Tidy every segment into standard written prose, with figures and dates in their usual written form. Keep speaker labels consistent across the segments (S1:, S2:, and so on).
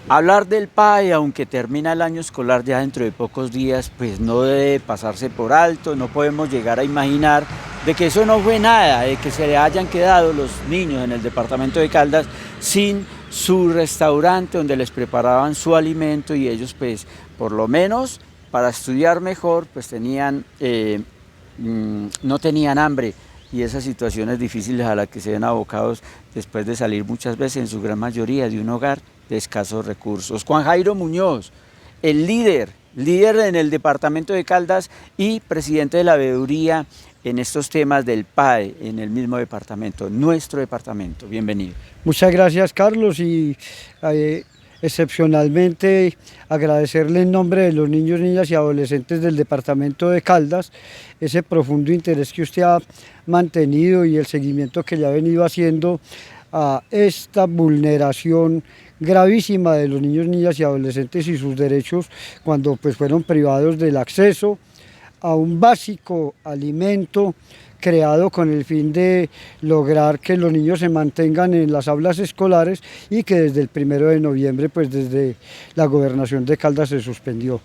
S1: Hablar del PAE, aunque termina el año escolar ya dentro de pocos días, pues no debe pasarse por alto, no podemos llegar a imaginar de que eso no fue nada, de que se le hayan quedado los niños en el departamento de Caldas sin su restaurante donde les preparaban su alimento y ellos pues por lo menos para estudiar mejor pues no tenían hambre y esas situaciones difíciles a las que se ven abocados después de salir muchas veces en su gran mayoría de un hogar de escasos recursos. Juan Jairo Muñoz, el líder en el departamento de Caldas y presidente de la veeduría en estos temas del PAE en el mismo departamento, nuestro departamento. Bienvenido.
S2: Muchas gracias, Carlos, y excepcionalmente agradecerle en nombre de los niños, niñas y adolescentes del departamento de Caldas ese profundo interés que usted ha mantenido y el seguimiento que le ha venido haciendo a esta vulneración gravísima de los niños, niñas y adolescentes y sus derechos cuando pues fueron privados del acceso a un básico alimento creado con el fin de lograr que los niños se mantengan en las aulas escolares y que desde el 1 de noviembre, pues desde la gobernación de Caldas se suspendió.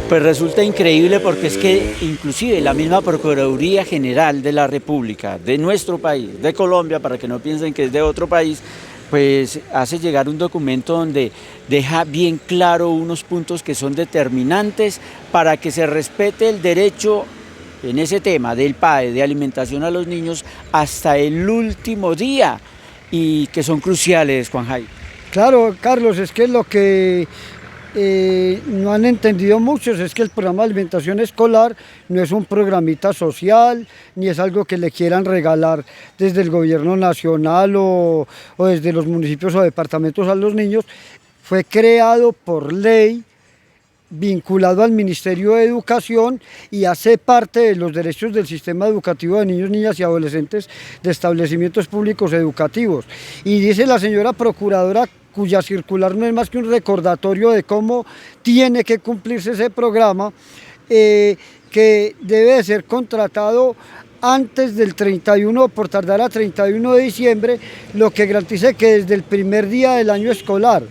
S1: Pues resulta increíble porque es que inclusive la misma Procuraduría General de la República, de nuestro país, de Colombia, para que no piensen que es de otro país, pues hace llegar un documento donde deja bien claro unos puntos que son determinantes para que se respete el derecho en ese tema del PAE, de alimentación a los niños, hasta el último día y que son cruciales, Juan Jairo.
S2: Claro, Carlos, es que lo que no han entendido muchos es que el programa de alimentación escolar no es un programita social, ni es algo que le quieran regalar desde el gobierno nacional o desde los municipios o departamentos a los niños. Fue creado por ley, vinculado al Ministerio de Educación y hace parte de los derechos del sistema educativo de niños, niñas y adolescentes de establecimientos públicos educativos. Y dice la señora procuradora, cuya circular no es más que un recordatorio de cómo tiene que cumplirse ese programa, que debe ser contratado antes del 31, por tardar a 31 de diciembre, lo que garantice que desde el primer día del año escolar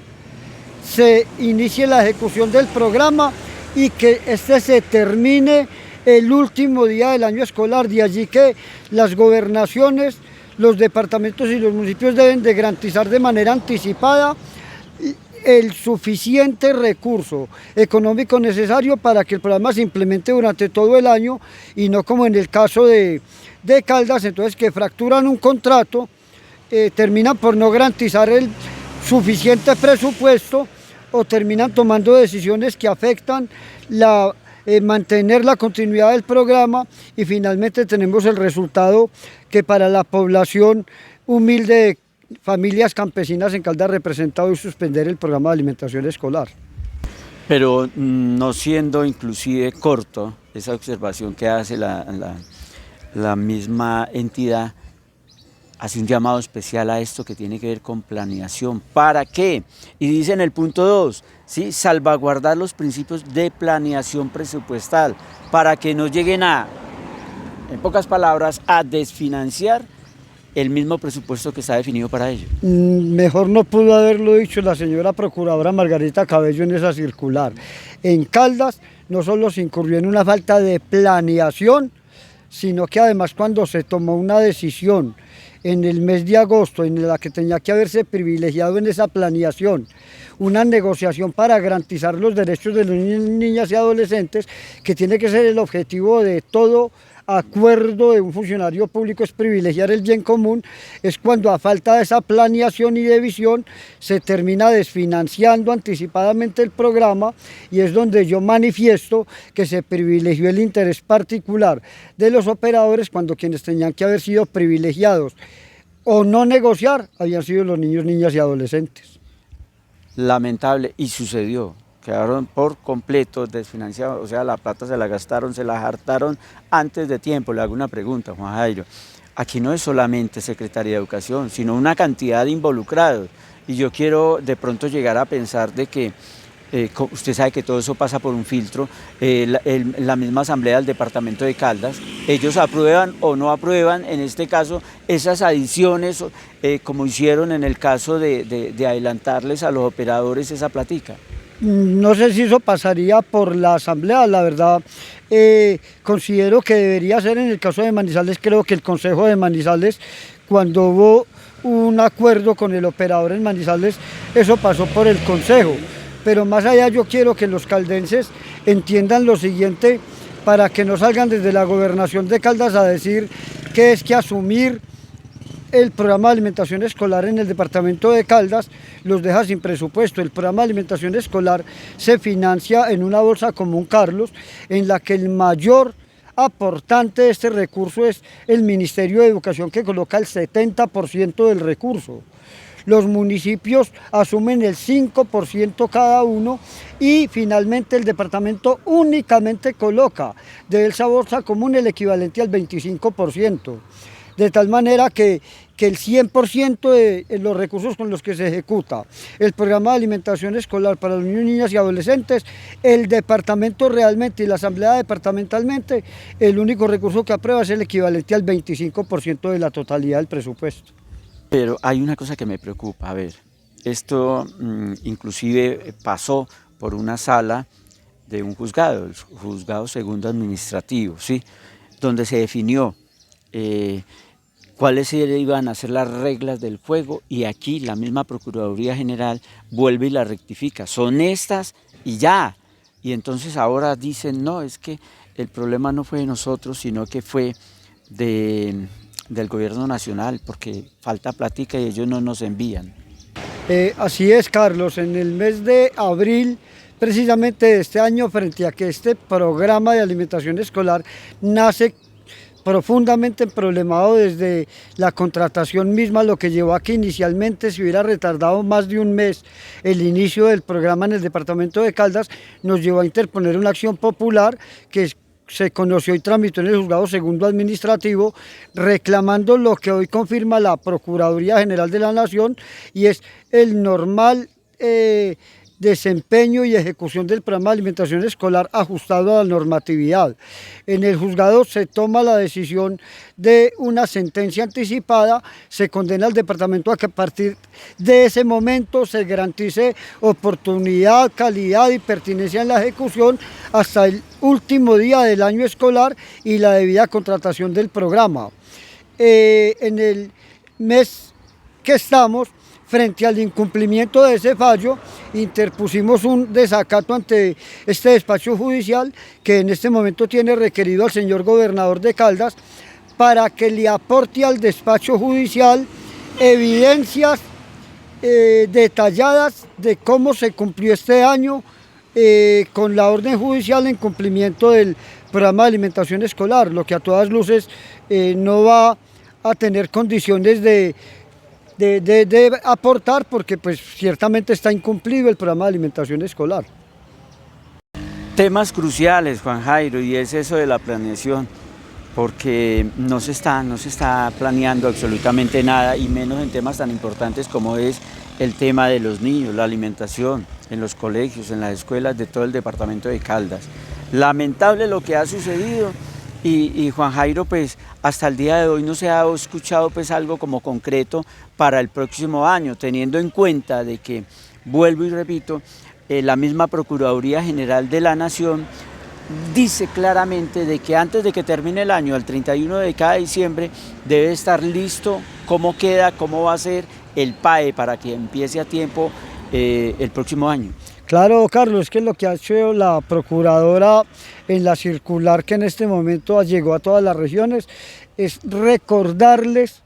S2: se inicie la ejecución del programa y que este se termine el último día del año escolar. De allí que las gobernaciones, los departamentos y los municipios deben de garantizar de manera anticipada el suficiente recurso económico necesario para que el programa se implemente durante todo el año y no como en el caso de Caldas, entonces que fracturan un contrato, terminan por no garantizar el suficiente presupuesto o terminan tomando decisiones que afectan mantener la continuidad del programa y finalmente tenemos el resultado que para la población humilde de familias campesinas en Caldas representa hoy suspender el programa de alimentación escolar.
S1: Pero no siendo inclusive corto esa observación que hace la misma entidad, hace un llamado especial a esto que tiene que ver con planeación. ¿Para qué? Y dice en el punto 2, ¿sí? Salvaguardar los principios de planeación presupuestal para que no lleguen en pocas palabras, a desfinanciar el mismo presupuesto que está definido para ello.
S2: Mejor no pudo haberlo dicho la señora procuradora Margarita Cabello en esa circular. En Caldas no solo se incurrió en una falta de planeación, sino que además cuando se tomó una decisión en el mes de agosto en la que tenía que haberse privilegiado en esa planeación una negociación para garantizar los derechos de los niños, niñas y adolescentes, que tiene que ser el objetivo de todo acuerdo de un funcionario público, es privilegiar el bien común, es cuando a falta de esa planeación y de visión se termina desfinanciando anticipadamente el programa y es donde yo manifiesto que se privilegió el interés particular de los operadores cuando quienes tenían que haber sido privilegiados o no negociar habían sido los niños, niñas y adolescentes.
S1: Lamentable, y sucedió. Quedaron por completo desfinanciados, o sea, la plata se la gastaron, se la hartaron antes de tiempo. Le hago una pregunta, Juan Jairo. Aquí no es solamente Secretaría de Educación, sino una cantidad de involucrados. Y yo quiero de pronto llegar a pensar de que usted sabe que todo eso pasa por un filtro, la misma asamblea del departamento de Caldas, ellos aprueban o no aprueban, en este caso, esas adiciones, como hicieron en el caso de adelantarles a los operadores esa platica.
S2: No sé si eso pasaría por la asamblea, la verdad considero que debería ser en el caso de Manizales. Creo que el Consejo de Manizales, cuando hubo un acuerdo con el operador en Manizales, eso pasó por el Consejo. Pero más allá, yo quiero que los caldenses entiendan lo siguiente, para que no salgan desde la gobernación de Caldas a decir que es que asumir el programa de alimentación escolar en el departamento de Caldas los deja sin presupuesto. El programa de alimentación escolar se financia en una bolsa común, Carlos, en la que el mayor aportante de este recurso es el Ministerio de Educación, que coloca el 70% del recurso. Los municipios asumen el 5% cada uno y finalmente el departamento únicamente coloca de esa bolsa común el equivalente al 25%. De tal manera que el 100% de los recursos con los que se ejecuta el programa de alimentación escolar para los niños, niñas y adolescentes, el departamento realmente y la asamblea departamentalmente, el único recurso que aprueba es el equivalente al 25% de la totalidad del presupuesto.
S1: Pero hay una cosa que me preocupa, a ver, esto inclusive pasó por una sala de un juzgado, el juzgado segundo administrativo, ¿sí? Donde se definió cuáles iban a ser las reglas del juego, y aquí la misma Procuraduría General vuelve y la rectifica, son estas y ya. Y entonces ahora dicen, no, es que el problema no fue de nosotros, sino que fue del gobierno nacional, porque falta plática y ellos no nos envían.
S2: Así es, Carlos, en el mes de abril precisamente de este año, frente a que este programa de alimentación escolar nace profundamente problemado desde la contratación misma, lo que llevó a que inicialmente se hubiera retardado más de un mes el inicio del programa en el departamento de Caldas, nos llevó a interponer una acción popular que se conoció y tramitó en el juzgado segundo administrativo, reclamando lo que hoy confirma la Procuraduría General de la Nación, y es el normal desempeño y ejecución del programa de alimentación escolar ajustado a la normatividad. En el juzgado se toma la decisión de una sentencia anticipada, se condena al departamento a que a partir de ese momento se garantice oportunidad, calidad y pertinencia en la ejecución hasta el último día del año escolar y la debida contratación del programa. En el mes que estamos, frente al incumplimiento de ese fallo, interpusimos un desacato ante este despacho judicial, que en este momento tiene requerido al señor gobernador de Caldas para que le aporte al despacho judicial evidencias detalladas de cómo se cumplió este año con la orden judicial en cumplimiento del programa de alimentación escolar, lo que a todas luces no va a tener condiciones de aportar, porque pues ciertamente está incumplido el programa de alimentación escolar.
S1: Temas cruciales, Juan Jairo, y es eso de la planeación, porque no se está planeando absolutamente nada, y menos en temas tan importantes como es el tema de los niños, la alimentación en los colegios, en las escuelas de todo el departamento de Caldas. Lamentable lo que ha sucedido. Y Juan Jairo, pues hasta el día de hoy no se ha escuchado pues algo como concreto para el próximo año, teniendo en cuenta de que, vuelvo y repito, la misma Procuraduría General de la Nación dice claramente de que antes de que termine el año, al 31 de cada diciembre, debe estar listo cómo queda, cómo va a ser el PAE para que empiece a tiempo el próximo año.
S2: Claro, Carlos, es que lo que ha hecho la procuradora en la circular que en este momento llegó a todas las regiones es recordarles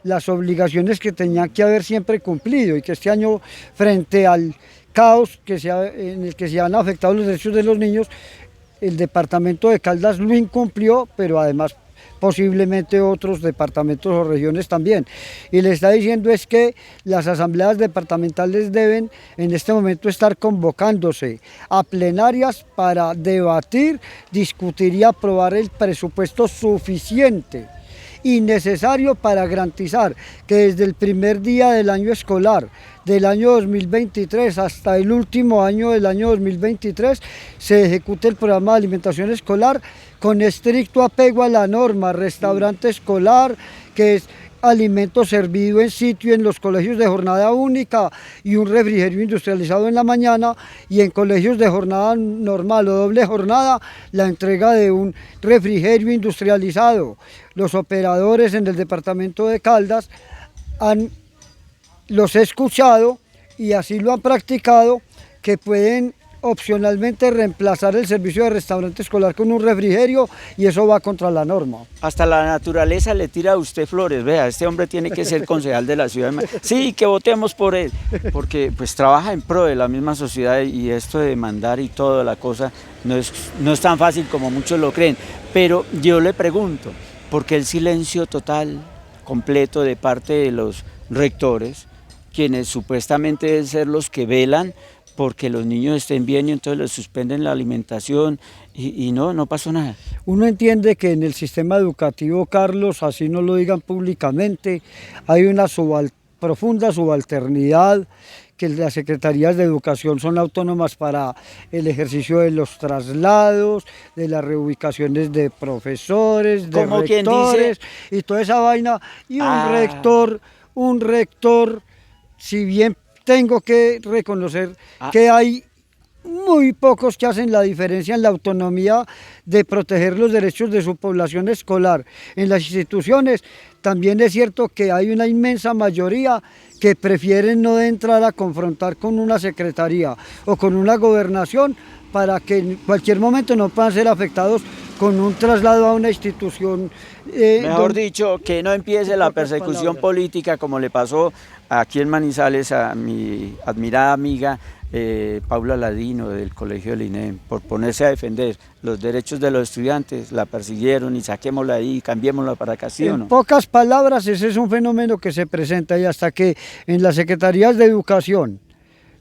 S2: las obligaciones que tenían que haber siempre cumplido, y que este año, frente al caos en el que se han afectado los derechos de los niños, el departamento de Caldas lo incumplió, pero además posiblemente otros departamentos o regiones también. Y le está diciendo es que las asambleas departamentales deben en este momento estar convocándose a plenarias para debatir, discutir y aprobar el presupuesto suficiente y necesario para garantizar que desde el primer día del año escolar, del año 2023 hasta el último año del año 2023, se ejecute el programa de alimentación escolar con estricto apego a la norma, restaurante escolar, que es alimento servido en sitio en los colegios de jornada única y un refrigerio industrializado en la mañana, y en colegios de jornada normal o doble jornada la entrega de un refrigerio industrializado. Los operadores en el departamento de Caldas los he escuchado y así lo han practicado, que pueden opcionalmente reemplazar el servicio de restaurante escolar con un refrigerio, y eso va contra la norma.
S1: Hasta la naturaleza le tira a usted flores, vea, este hombre tiene que ser concejal de la ciudad. Sí, que votemos por él, porque pues trabaja en pro de la misma sociedad, y esto de mandar y toda la cosa no es tan fácil como muchos lo creen. Pero yo le pregunto, ¿por qué el silencio total, completo de parte de los rectores, quienes supuestamente deben ser los que velan porque los niños estén bien, y entonces les suspenden la alimentación y no pasó nada?
S2: Uno entiende que en el sistema educativo, Carlos, así no lo digan públicamente, hay una profunda subalternidad, que las secretarías de educación son autónomas para el ejercicio de los traslados, de las reubicaciones de profesores, de rectores, y toda esa vaina, y un rector, si bien tengo que reconocer que hay muy pocos que hacen la diferencia en la autonomía de proteger los derechos de su población escolar en las instituciones, también es cierto que hay una inmensa mayoría que prefieren no entrar a confrontar con una secretaría o con una gobernación, para que en cualquier momento no puedan ser afectados con un traslado a una institución.
S1: Mejor dicho, que no empiece la persecución política como le pasó aquí en Manizales a mi admirada amiga Paula Ladino del colegio del INEM, por ponerse a defender los derechos de los estudiantes, la persiguieron y saquémosla ahí, cambiémosla para acá, ¿sí o no?
S2: En pocas palabras, ese es un fenómeno que se presenta, y hasta que en las secretarías de educación,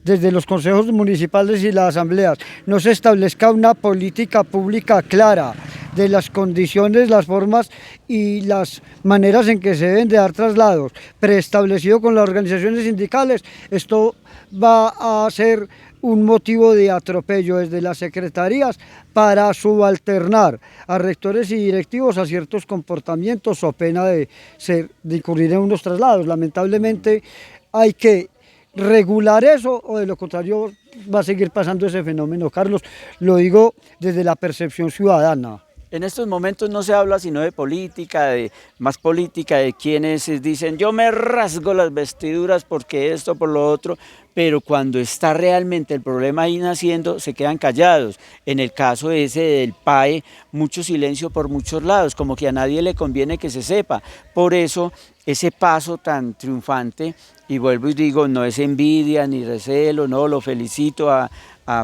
S2: desde los consejos municipales y las asambleas, no se establezca una política pública clara de las condiciones, las formas y las maneras en que se deben de dar traslados, preestablecido con las organizaciones sindicales, esto va a ser un motivo de atropello desde las secretarías para subalternar a rectores y directivos a ciertos comportamientos, o pena de incurrir en unos traslados. Lamentablemente hay que regular eso, o de lo contrario va a seguir pasando ese fenómeno, Carlos. Lo digo desde la percepción ciudadana.
S1: En estos momentos no se habla sino de política, de quienes dicen yo me rasgo las vestiduras porque esto, por lo otro, pero cuando está realmente el problema ahí naciendo, se quedan callados. En el caso ese del PAE, mucho silencio por muchos lados, como que a nadie le conviene que se sepa. Por eso ese paso tan triunfante, y vuelvo y digo, no es envidia ni recelo, no, lo felicito a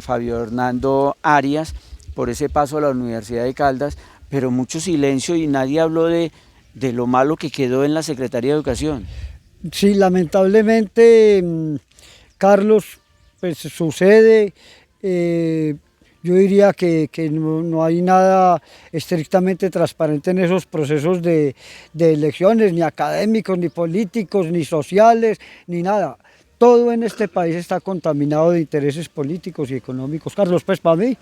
S1: Fabio Hernando Arias por ese paso a la Universidad de Caldas, pero mucho silencio y nadie habló de lo malo que quedó en la Secretaría de Educación.
S2: Sí, lamentablemente, Carlos, pues sucede. Yo diría que no hay nada estrictamente transparente en esos procesos de elecciones, ni académicos, ni políticos, ni sociales, ni nada. Todo en este país está contaminado de intereses políticos y económicos, Carlos. Pues para mí,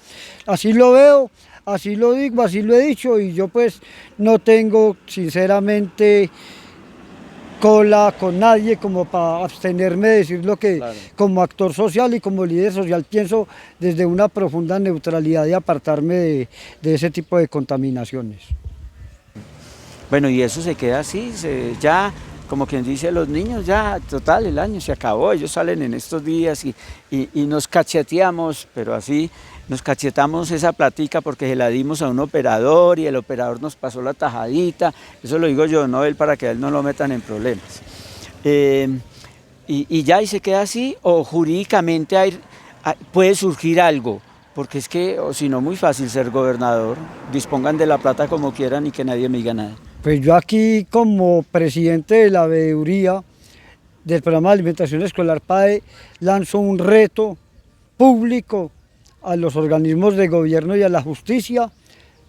S2: así lo veo, así lo digo, así lo he dicho, y yo pues no tengo sinceramente cola con nadie como para abstenerme de decir lo que como actor social y como líder social pienso desde una profunda neutralidad, y apartarme de ese tipo de contaminaciones.
S1: Bueno, y eso se queda así, ya, como quien dice, los niños ya, total, el año se acabó, ellos salen en estos días y nos cacheteamos, pero así nos cachetamos esa platica porque se la dimos a un operador y el operador nos pasó la tajadita, eso lo digo yo, no él, para que a él no lo metan en problemas. Y ya, y se queda así, o jurídicamente puede surgir algo, porque es que, o si no, muy fácil ser gobernador, dispongan de la plata como quieran y que nadie me diga nada.
S2: Pues yo aquí, como presidente de la veeduría del programa de alimentación escolar PAE, lanzo un reto público a los organismos de gobierno y a la justicia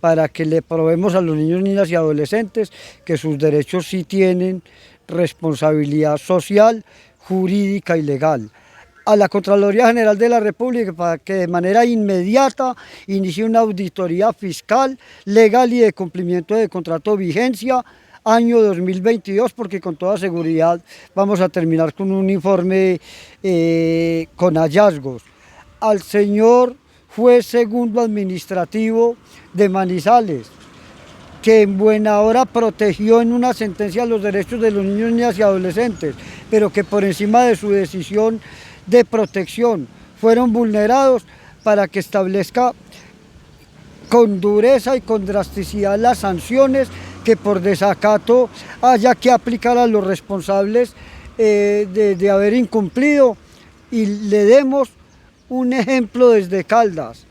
S2: para que le probemos a los niños, niñas y adolescentes que sus derechos sí tienen responsabilidad social, jurídica y legal. A la Contraloría General de la República para que de manera inmediata inicie una auditoría fiscal, legal y de cumplimiento de contrato de vigencia, año 2022, porque con toda seguridad vamos a terminar con un informe con hallazgos. Al señor juez segundo administrativo de Manizales, que en buena hora protegió en una sentencia los derechos de los niños, niñas y adolescentes, pero que por encima de su decisión de protección fueron vulnerados, para que establezca con dureza y con drasticidad las sanciones que por desacato haya que aplicar a los responsables de haber incumplido, y le demos un ejemplo desde Caldas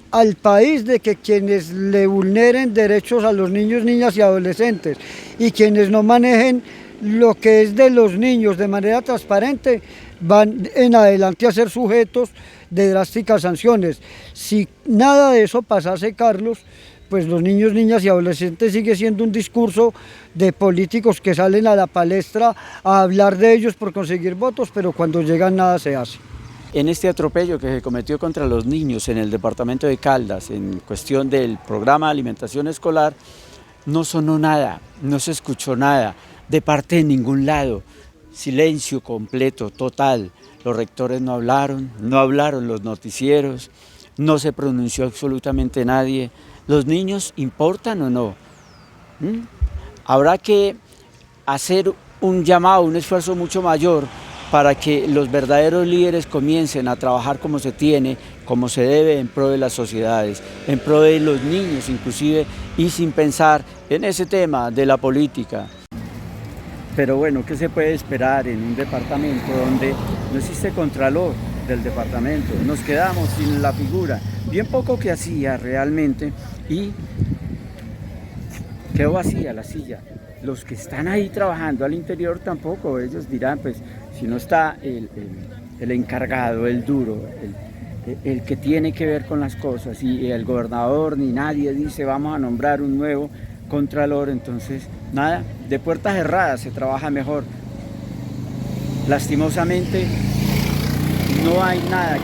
S2: al país de que quienes le vulneren derechos a los niños, niñas y adolescentes y quienes no manejen lo que es de los niños de manera transparente van en adelante a ser sujetos de drásticas sanciones. Si nada de eso pasase, Carlos, pues los niños, niñas y adolescentes sigue siendo un discurso de políticos que salen a la palestra a hablar de ellos por conseguir votos, pero cuando llegan nada se hace.
S1: En este atropello que se cometió contra los niños en el departamento de Caldas, en cuestión del programa de alimentación escolar, no sonó nada, no se escuchó nada, de parte de ningún lado. Silencio completo, total. Los rectores no hablaron los noticieros, no se pronunció absolutamente nadie. ¿Los niños importan o no? Habrá que hacer un llamado, un esfuerzo mucho mayor para que los verdaderos líderes comiencen a trabajar como se tiene, como se debe, en pro de las sociedades, en pro de los niños inclusive, y sin pensar en ese tema de la política. Pero bueno, ¿qué se puede esperar en un departamento donde no existe contralor del departamento? Nos quedamos sin la figura, bien poco que hacía realmente, y quedó vacía la silla. Los que están ahí trabajando al interior tampoco, ellos dirán, pues si no está el encargado, el duro, el que tiene que ver con las cosas, y el gobernador ni nadie dice vamos a nombrar un nuevo contralor, entonces nada, de puertas cerradas se trabaja mejor. Lastimosamente no hay nada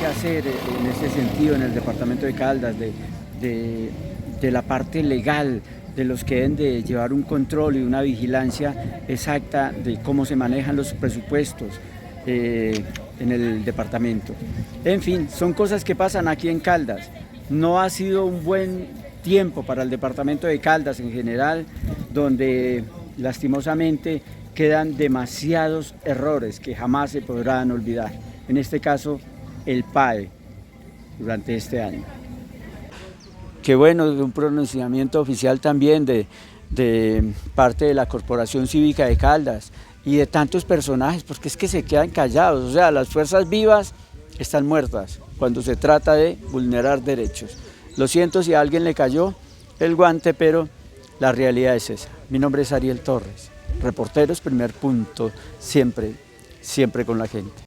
S1: que hacer en ese sentido en el departamento de Caldas, de la parte legal, de los que deben de llevar un control y una vigilancia exacta de cómo se manejan los presupuestos en el departamento. En fin, son cosas que pasan aquí en Caldas. No ha sido un buen tiempo para el departamento de Caldas en general, donde lastimosamente quedan demasiados errores que jamás se podrán olvidar. En este caso, el PAE durante este año. Qué bueno, un pronunciamiento oficial también de parte de la Corporación Cívica de Caldas y de tantos personajes, porque es que se quedan callados. O sea, las fuerzas vivas están muertas cuando se trata de vulnerar derechos. Lo siento si a alguien le cayó el guante, pero la realidad es esa. Mi nombre es Ariel Torres, Reporteros Primer Punto, siempre con la gente.